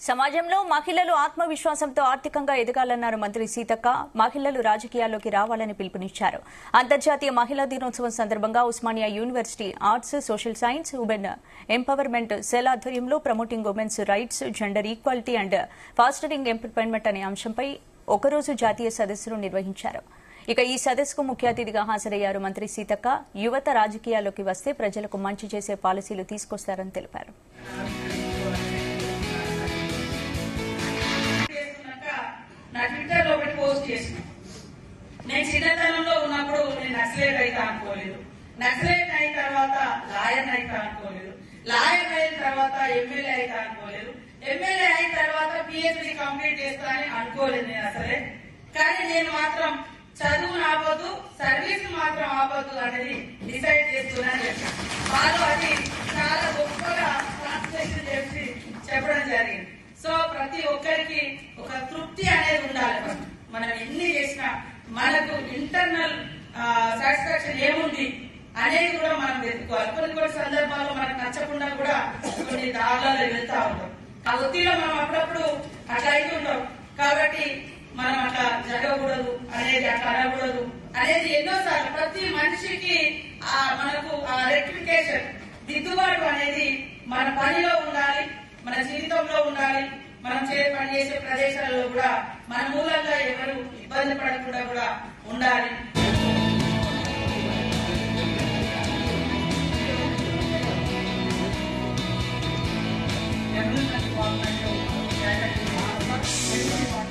సమాజంలో మహిళలు ఆత్మవిశ్వాసంతో ఆర్థికంగా ఎదగాలన్నారు మంత్రి సీతక్క. మహిళలు రాజకీయాల్లోకి రావాలని పిలుపునిచ్చారు. అంతర్జాతీయ మహిళా దినోత్సవం సందర్భంగా Osmania university arts, social science, women empowerment cell ఆధ్వర్యంలో promoting women's rights, gender equality and fostering empowerment అనే అంశంపై ఒకరోజు జాతీయ సదస్సును నిర్వహించారు. ఇక ఈ సదస్సుకు ముఖ్య అతిథిగా హాజరయ్యారు మంత్రి సీతక్క. యువత రాజకీయాల్లోకి వస్తే ప్రజలకు మంచి చేసే పాలసీలు తీసుకొస్తారని తెలిపారు. నా ట్విట్టర్ లో ఒకటి పోస్ట్ చేసిన, నేను చిన్నతనంలో ఉన్నప్పుడు నేను నక్సలైట్ అయితే అనుకోలేదు, నక్సలైట్ అయిన తర్వాత లాయర్ అయితే అనుకోలేదు, లాయర్ అయిన తర్వాత ఎమ్మెల్యే అయితే అనుకోలేదు, ఎమ్మెల్యే అయిన తర్వాత పిహెచ్డి కంప్లీట్ చేస్తానని అనుకోలేదు నేను అసలే. కానీ నేను మాత్రం చదువును ఆపొద్దు, సర్వీస్ మాత్రం ఆపొద్దు అనేది డిసైడ్ చేస్తున్నాను. వాళ్ళు అది చాలా గొప్పగా ట్రాన్స్లేషన్ చేసి చెప్పడం జరిగింది. సో ప్రతి ఒక్కరికి ఒక తృప్తి అనేది ఉండాలి. మనం ఎన్ని చేసినా మనకు ఇంటర్నల్ సాటిస్ఫాక్షన్ ఏముంది అనేది కూడా మనం వెతుక్కోవాలి. కొన్ని సందర్భాల్లో మనకు నచ్చకుండా కూడా కొన్ని దారులలో వెళ్తా ఉంటాం. ఆ ఒత్తిడిలో మనం అప్పుడప్పుడు అట్లా అవుతుంటాం. కాబట్టి మనం అట్లా జరగకూడదు అనేది, అట్లా అనకూడదు అనేది ఎన్నోసార్లు ప్రతి మనిషికి మనకు రెక్టిఫికేషన్, దిద్దుబాటు అనేది మన పనిలో ఉండాలి, మన జీవితంలో ఉండాలి. మనం పనిచేసే ప్రదేశాల్లో కూడా మన మూలంగా ఎవరు ఇబ్బంది పడకుండా కూడా ఉండాలి. గవర్నమెంట్